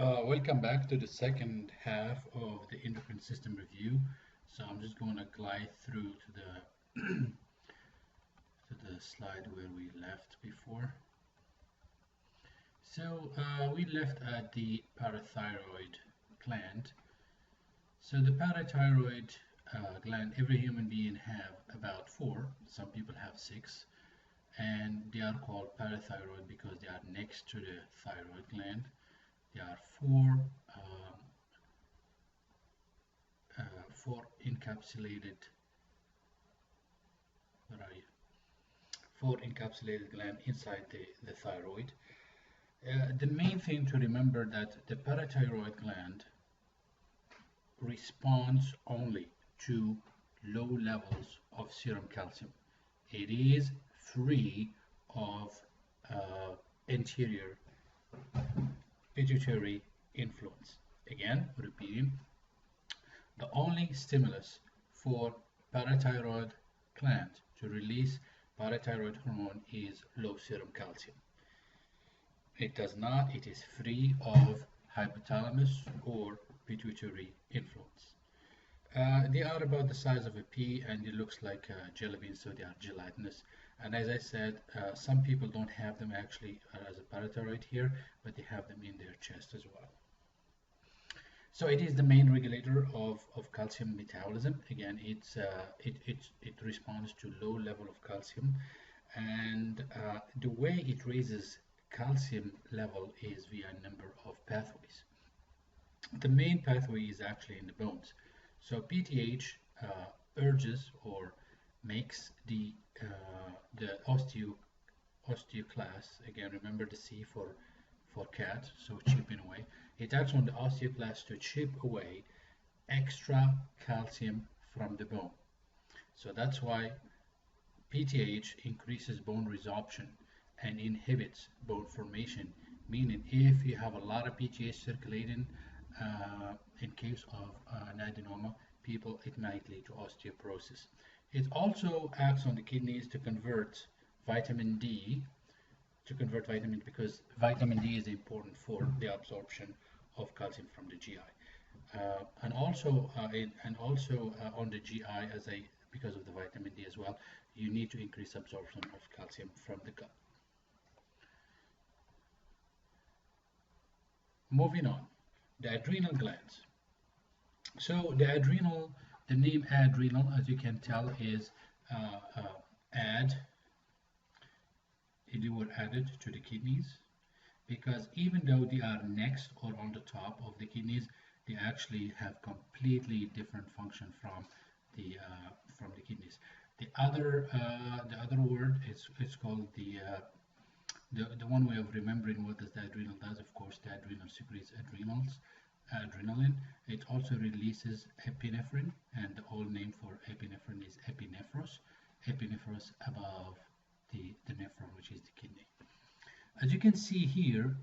Welcome back to the second half of the endocrine system review. So I'm just going to glide through to the slide where we left before. So we left at the parathyroid gland. So the parathyroid gland, every human being have about four. Some people have six, and they are called parathyroid because they are next to the thyroid gland. There are four encapsulated, where are you? Four encapsulated gland inside the thyroid. The main thing to remember that the parathyroid gland responds only to low levels of serum calcium. It is free of anterior pituitary influence. Again, repeating, the only stimulus for parathyroid gland to release parathyroid hormone is low serum calcium. It does not, it is free of hypothalamus or pituitary influence. They are about the size of a pea and it looks like jelly beans, so they are gelatinous. And as I said, some people don't have them actually as a parathyroid here, but they have them in their chest as well. So it is the main regulator of calcium metabolism. Again, it responds to low level of calcium, and the way it raises calcium level is via a number of pathways. The main pathway is actually in the bones. So PTH urges or makes the osteoclast. Again, remember the C for cat, so chipping away. It acts on the osteoclast to chip away extra calcium from the bone. So that's why PTH increases bone resorption and inhibits bone formation, meaning if you have a lot of PTH circulating, in case of an adenoma, it might lead to osteoporosis. It also acts on the kidneys to convert vitamin D because vitamin D is important for the absorption of calcium from the GI, and also on the GI because of the vitamin D as well. You need to increase absorption of calcium from the gut. Moving on, the adrenal glands. So the name adrenal, as you can tell, is the word added to the kidneys, because even though they are next or on the top of the kidneys, they actually have completely different function from the kidneys. The other word is called the one way of remembering what does the adrenal does. Of course, the adrenal secretes adrenaline. It also releases epinephrine, and the old name for epinephrine is epinephros above the nephron, which is the kidney. As you can see here,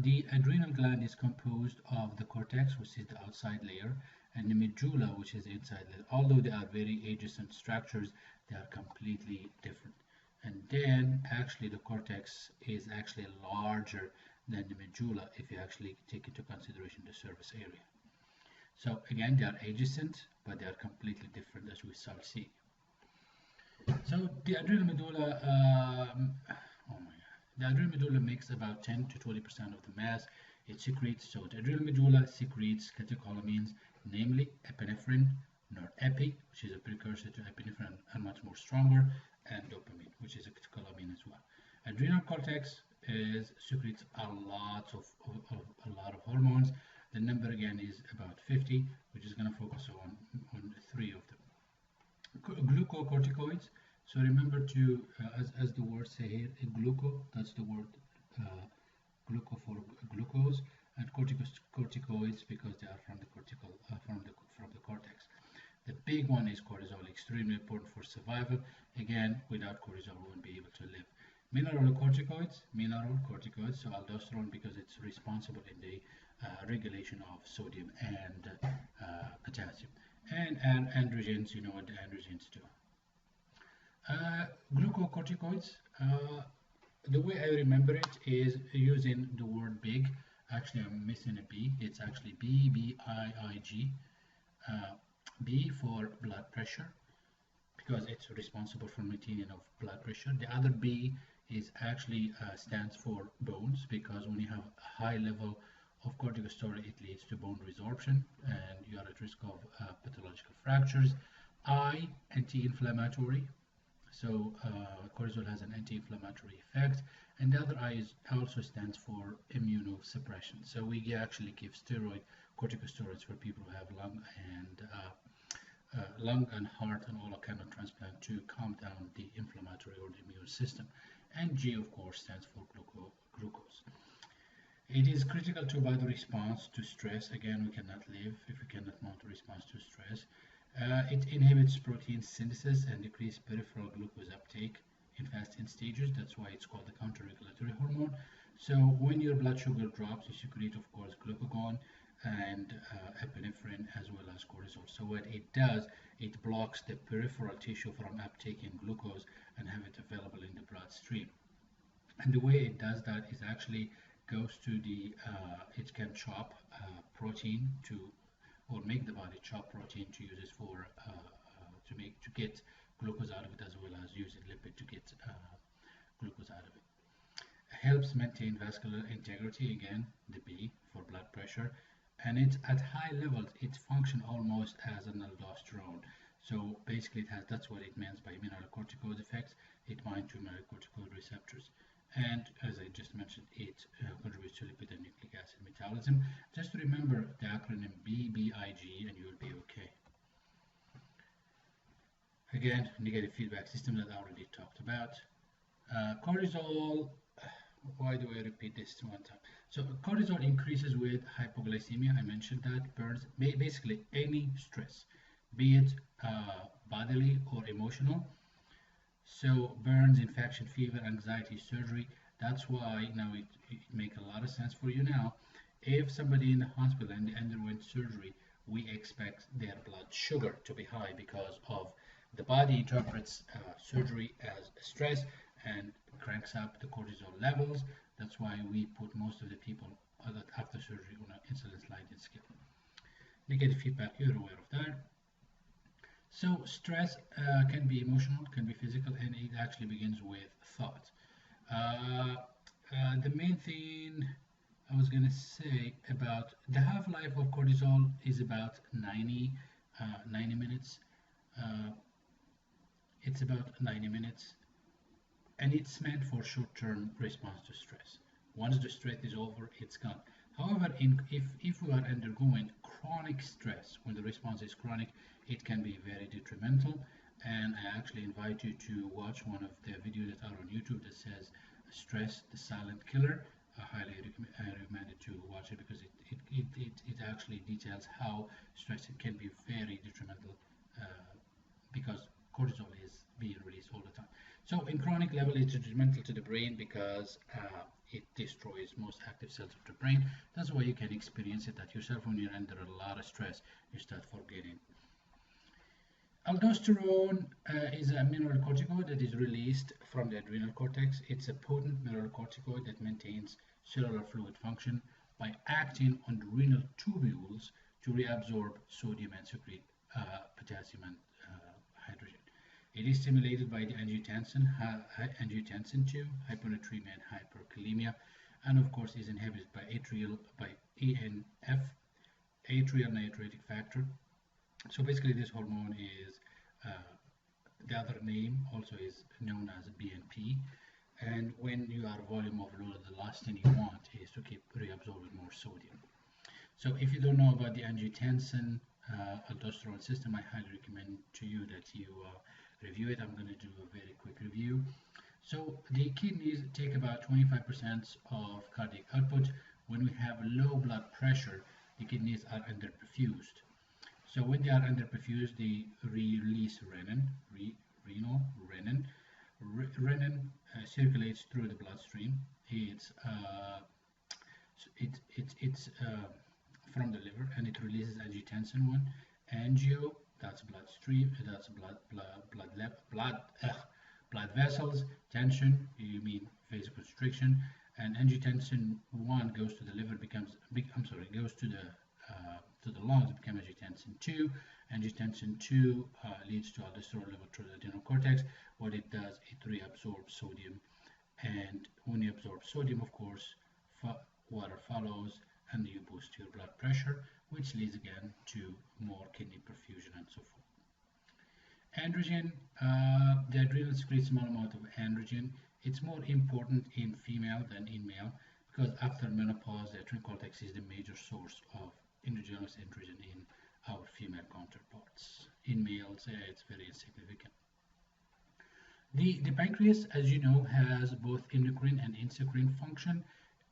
the adrenal gland is composed of the cortex, which is the outside layer, and the medulla, which is the inside layer. Although they are very adjacent structures, they are completely different. And then actually the cortex is actually larger than the medulla if you actually take into consideration the surface area. So again, they are adjacent, but they are completely different, as we shall see. So the adrenal medulla, the adrenal medulla makes about 10 to 20% of the mass. It secretes, so the adrenal medulla secretes catecholamines, namely epinephrine, norepi, which is a precursor to epinephrine and much more stronger, and dopamine, which is a catecholamine as well. Adrenal cortex secretes a lot of hormones. The number again is about 50, which is going to focus on three of them. Glucocorticoids. So remember to, as the word say here, gluco, that's the word gluco for glucose, and corticosteroids because they are from the cortex. The big one is cortisol, extremely important for survival. Again, without cortisol, we won't be able to live. Mineralocorticoids, so aldosterone because it's responsible in the regulation of sodium and potassium. And androgens, you know what the androgens do. Glucocorticoids, the way I remember it is using the word big. actually I'm missing a B. It's actually BBIIG. Uh, B for blood pressure, because it's responsible for maintaining of blood pressure. The other B is actually stands for bones, because when you have a high level of corticosteroid, it leads to bone resorption and you are at risk of pathological fractures. I, anti-inflammatory. So cortisol has an anti-inflammatory effect, and the other I is also stands for immunosuppression. So we actually give corticosteroids for people who have lung and heart and all kind of transplant to calm down the inflammatory or the immune system. And G, of course, stands for glucose. It is critical to by the response to stress. Again, we cannot live if we cannot mount a response to stress. It inhibits protein synthesis and decreases peripheral glucose uptake in fasting stages. That's why it's called the counter-regulatory hormone. So when your blood sugar drops, you secrete, of course, glucagon and epinephrine as well as cortisol. So what it does, it blocks the peripheral tissue from uptaking glucose and have it available in the bloodstream. And the way it does that is actually goes to the, it can chop protein or make the body chop protein to use it for, to get glucose out of it, as well as using lipid to get glucose out of it. Helps maintain vascular integrity, again, the B for blood pressure. And it's at high levels, it functions almost as an aldosterone. So basically that's what it means by mineralocorticoid effects. It binds to mineralocorticoid receptors. And as I just mentioned, it contributes to lipid and nucleic acid metabolism. Just remember the acronym BBIG and you will be okay. Again, negative feedback system that I already talked about. Cortisol, why do I repeat this one time? So cortisol increases with hypoglycemia. I mentioned that. Burns basically any stress, be it bodily or emotional. So burns, infection, fever, anxiety, surgery. That's why now it makes a lot of sense for you now. If somebody in the hospital and they underwent surgery, we expect their blood sugar to be high because of the body interprets surgery as stress and cranks up the cortisol levels. That's why we put most of the people after surgery on an insulin sliding scale. Negative feedback, you're aware of that. So stress can be emotional, can be physical, and it actually begins with thought. The main thing I was going to say about the half-life of cortisol is about 90 minutes. It's about 90 minutes, and it's meant for short-term response to stress. Once the stress is over, it's gone. However, if we are undergoing chronic stress, when the response is chronic, it can be very detrimental. And I actually invite you to watch one of the videos that are on YouTube that says "Stress, the Silent Killer." I highly recommend it to watch it because it actually details how stress can be very detrimental because cortisol is being released all the time. So in chronic level, it's detrimental to the brain because it destroys most active cells of the brain. That's why you can experience it that yourself when you're under a lot of stress, you start forgetting. Aldosterone is a mineralocorticoid that is released from the adrenal cortex. It's a potent mineralocorticoid that maintains cellular fluid function by acting on the renal tubules to reabsorb sodium and secrete potassium and hydrogen. It is stimulated by the angiotensin 2, hyponatremia and hyperkalemia, and of course is inhibited by ENF, atrial natriuretic factor. So basically this hormone is, the other name also is known as BNP, and when you are volume overloaded, the last thing you want is to keep reabsorbing more sodium. So if you don't know about the angiotensin aldosterone system, I highly recommend to you that you review it. I'm going to do a very quick review. So the kidneys take about 25% of cardiac output. When we have low blood pressure, the kidneys are underperfused. So when they are underperfused, they release renin. Renin circulates through the bloodstream. It's from the liver, and it releases angiotensin 1. Angio, that's bloodstream. That's blood vessels. Tension, you mean vasoconstriction, and angiotensin 1 goes to the liver, goes to the lungs, becomes angiotensin 2. Angiotensin 2 leads to aldosterone level through the adrenal cortex. What it does, it reabsorbs sodium, and when you absorb sodium, of course, water follows, and you boost your blood pressure, which leads again to more kidney perfusion and so forth. Androgen, the adrenal secretes small amount of androgen. It's more important in female than in male because after menopause, the adrenal cortex is the major source of endogenous androgen in our female counterparts. In males, it's very insignificant. The pancreas, as you know, has both endocrine and endocrine function.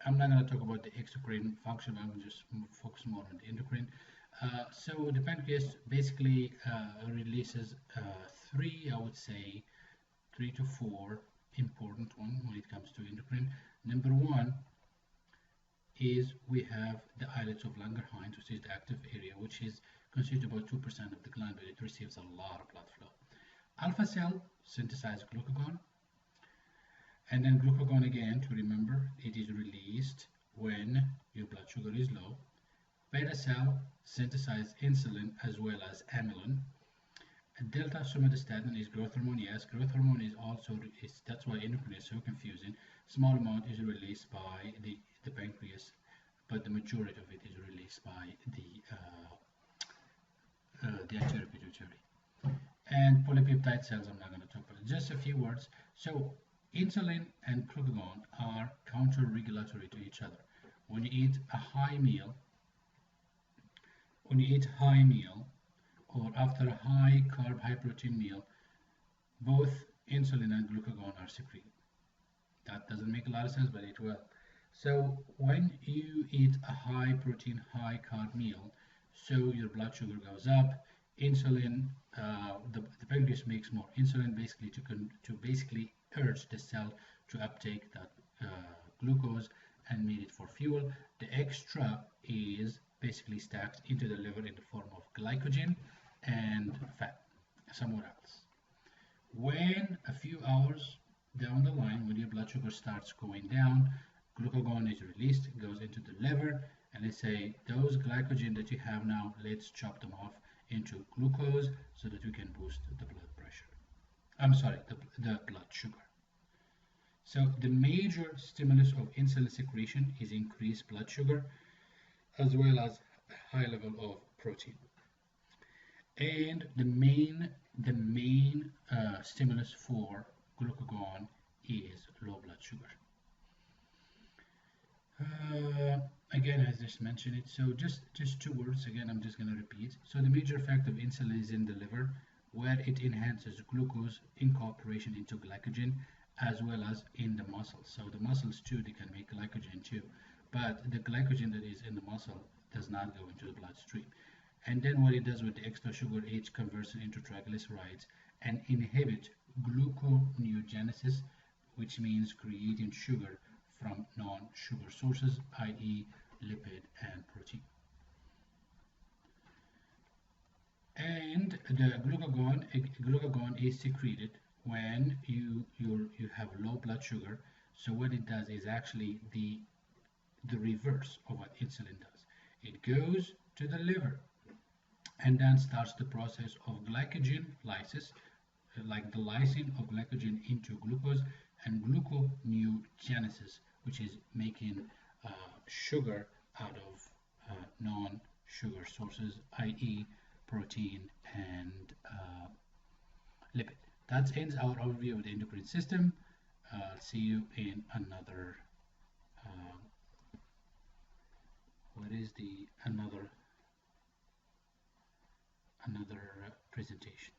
I'm not going to talk about the exocrine function, I'm going to just focus more on the endocrine. So the pancreas basically releases I would say, 3 to 4 important ones when it comes to endocrine. Number one is we have the islets of Langerhans, which is the active area, which is constitutes about 2% of the gland, but it receives a lot of blood flow. Alpha cell synthesizes glucagon, and then glucagon again, to remember, it is released when your blood sugar is low. Beta cell synthesizes insulin as well as amylin. Delta somatostatin is growth hormone. Yes, growth hormone is also, that's why endocrine is so confusing. Small amount is released by the pancreas, but the majority of it is released by the anterior pituitary. And polypeptide cells, I'm not going to talk about it. Just a few words. So insulin and glucagon are counter-regulatory to each other. When you eat a high meal, or after a high carb, high protein meal, both insulin and glucagon are secreted. That doesn't make a lot of sense, but it will. So when you eat a high protein, high carb meal, so your blood sugar goes up, insulin, the pancreas makes more insulin basically to basically urge the cell to uptake that glucose and need it for fuel. The extra is basically stacked into the liver in the form of glycogen and fat somewhere else. When a few hours down the line, when your blood sugar starts going down, glucagon is released, it goes into the liver, and let's say those glycogen that you have now, let's chop them off into glucose so that we can boost the blood pressure. I'm sorry, the blood sugar. So the major stimulus of insulin secretion is increased blood sugar as well as a high level of protein. And the main stimulus for glucagon is low blood sugar. Again, as I just mentioned it, so just 2 words again, I'm just going to repeat. So the major effect of insulin is in the liver, where it enhances glucose incorporation into glycogen, as well as in the muscles. So the muscles too, they can make glycogen too, but the glycogen that is in the muscle does not go into the bloodstream. And then what it does with the extra sugar, it converts it into triglycerides and inhibit gluconeogenesis, which means creating sugar from non-sugar sources, i.e. lipid and protein. And the glucagon is secreted when you have low blood sugar. So what it does is actually the reverse of what insulin does. It goes to the liver and then starts the process of glycogen lysis, like the lysing of glycogen into glucose, and gluconeogenesis, which is making sugar out of non-sugar sources, i.e. protein and lipid. That ends our overview of the endocrine system. See you in another another presentation.